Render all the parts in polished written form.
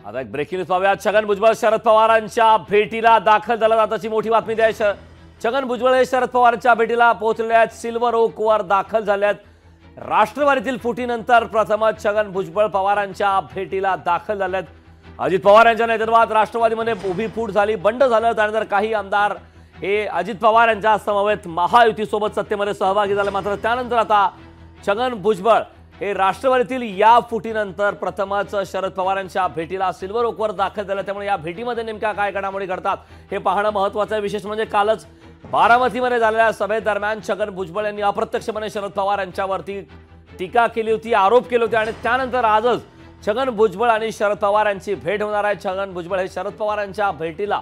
आता एक breaking news पाहूया। छगन भुजबळ शरद पवारांच्या भेटीला दाखल झाला जाताची मोठी बातमी द्यायची। छगन भुजबळ हे शरद पवारांच्या भेटीला पोहोचलेले आहेत, सिल्वर ओकवर दाखल झाले आहेत। राष्ट्रवादीतील फुटीनंतर प्रथमच छगन भुजबळ पवारांच्या भेटीला दाखल झाले आहेत। अजित पवार यांच्या नेतृत्वात राष्ट्रवादीमध्ये उभी फूट झाली, बंड झालं। त्यानंतर काही आमदार हे अजित पवार यांच्या समवेत महायुतीसोबत सत्तेमध्ये सहभागी झाले। मात्र त्यानंतर आता छगन भुजबळ हे राष्ट्रवादीतील या फुटीनंतर प्रथमच शरद पवारांच्या भेटीला सिल्वर ओकवर दाखल झाले। त्यामुळे या भेटीमध्ये नेमक्या काय घडामोडी घडतात हे पाहणं महत्त्वाचं आहे। विशेष म्हणजे कालच बारामतीमध्ये झालेल्या सभेदरम्यान छगन भुजबळ यांनी अप्रत्यक्षपणे शरद पवार यांच्यावरती टीका केली होती, आरोप केले होते आणि त्यानंतर आजच छगन भुजबळ आणि शरद पवार यांची भेट होणार आहे। छगन भुजबळ हे शरद पवारांच्या भेटीला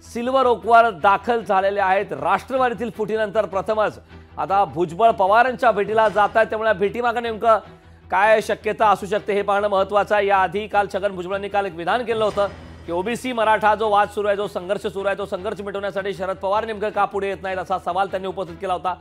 सिल्वर ओकवर दाखल झालेले आहेत। राष्ट्रवादीतील फुटीनंतर प्रथमच आता भुजबळ पवारांच्या भेटीला जात आहेत। त्यामुळे भेटीमागे नेमकं काय शक्यता असू शकते हे पाहणं महत्त्वाचं आहे। याआधी काल छगन भुजबळांनी एक विधान केलं होतं की ओबीसी मराठा जो वाद सुरू आहे, जो संघर्ष सुरू आहे, तो संघर्ष मिटवण्यासाठी शरद पवार नेमकं का पुढे येत नाहीत असा सवाल त्यांनी उपस्थित केला होता।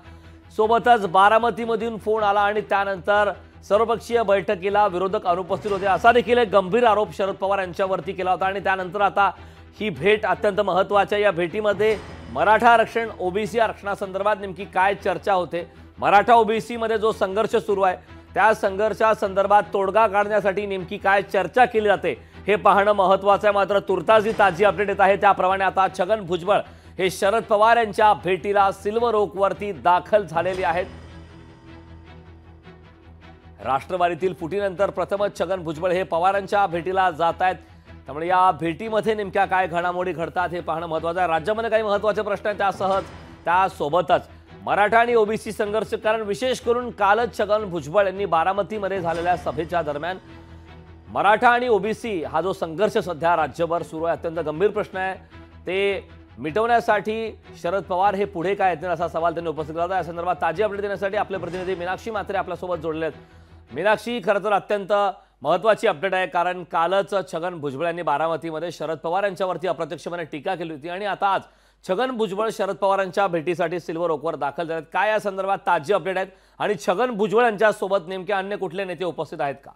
सोबतच बारामतीमधून फोन आला आणि त्यानंतर सर्वपक्षीय बैठकीला विरोधक अनुपस्थित होते असा देखील एक गंभीर आरोप शरद पवार यांच्यावरती केला होता। आणि त्यानंतर आता ही भेट अत्यंत महत्त्वाची आहे। या भेटीमध्ये मराठा आरक्षण, ओबीसी आरक्षणासंदर्भात नेमकी काय चर्चा होते, मराठा ओबीसी मध्ये जो संघर्ष सुरू आहे त्या संघर्षासंदर्भात तोडगा काढण्यासाठी नेमकी काय चर्चा केली जाते हे पाहणं महत्त्वाचं आहे। मात्र तुर्तास जी ताजी अपडेट येत आहे त्याप्रमाणे आता छगन भुजबळ हे शरद पवार यांच्या भेटीला सिल्वर ओकवरती दाखल झालेले आहेत। राष्ट्रवादीतील फुटीनंतर प्रथमच छगन भुजबळ हे पवारांच्या भेटीला जात आहेत। त्यामुळे या भेटीमध्ये नेमक्या काय घडामोडी घडतात हे पाहणं महत्त्वाचं आहे। राज्यामध्ये काही महत्त्वाचे प्रश्न आहेत, त्यासोबतच मराठा आणि ओबीसी संघर्ष, कारण विशेष करून कालच छगन भुजबळ यांनी बारामतीमध्ये झालेल्या सभेच्या दरम्यान मराठा आणि ओबीसी हा जो संघर्ष सध्या राज्यभर सुरू आहे, अत्यंत गंभीर प्रश्न आहे, ते मिटवण्यासाठी शरद पवार हे पुढे काय येतील असा सवाल त्यांनी उपस्थित केला होता। या संदर्भात ताजी अपडेट देण्यासाठी आपले प्रतिनिधी मीनाक्षी म्हात्रे आपल्यासोबत जोडले आहेत। मीनाक्षी, खरं तर अत्यंत महत्त्वाची अपडेट आहे, कारण कालच छगन भुजबळ यांनी बारामतीमध्ये शरद पवार यांच्यावरती अप्रत्यक्षपणे टीका केली होती आणि आता आज छगन भुजबळ शरद पवारांच्या भेटीसाठी सिल्वर ओकवर दाखल झाले आहेत। काय या संदर्भात ताजी अपडेट आहेत आणि छगन भुजबळ यांच्यासोबत नेमके अन्य कुठले नेते उपस्थित आहेत का?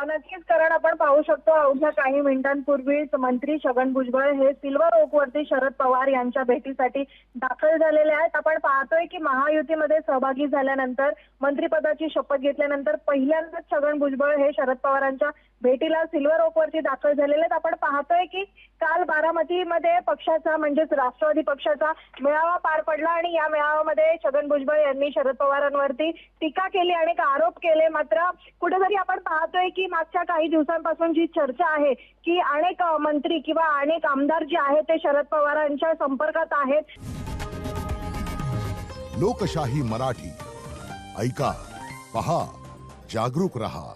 नक्कीच, कारण आपण पाहू शकतो अवघ्या काही मिनिटांपूर्वीच मंत्री छगन भुजबळ हे सिल्वर ओकवरती शरद पवार यांच्या भेटीसाठी दाखल झालेले आहेत। आपण पाहतोय की महायुतीमध्ये सहभागी झाल्यानंतर, मंत्रिपदाची शपथ घेतल्यानंतर पहिल्यांदाच छगन भुजबळ हे शरद पवारांच्या भेटीला सिल्वर ओकवरती दाखल झालेले आहेत। आपण पाहतोय की काल बारामतीमध्ये पक्षाचा म्हणजेच राष्ट्रवादी पक्षाचा मेळावा पार पडला आणि या मेळाव्यामध्ये छगन भुजबळ यांनी शरद पवारांवरती टीका केली आणि आरोप केले। मात्र कुठेतरी आपण पाहतोय की मागच्या काही दिवसांपासून जी चर्चा आहे की अनेक मंत्री किंवा अनेक आमदार जे आहेत ते शरद पवारांच्या संपर्कात आहेत। लोकशाही मराठी ऐका, पहा, जागरूक रहा।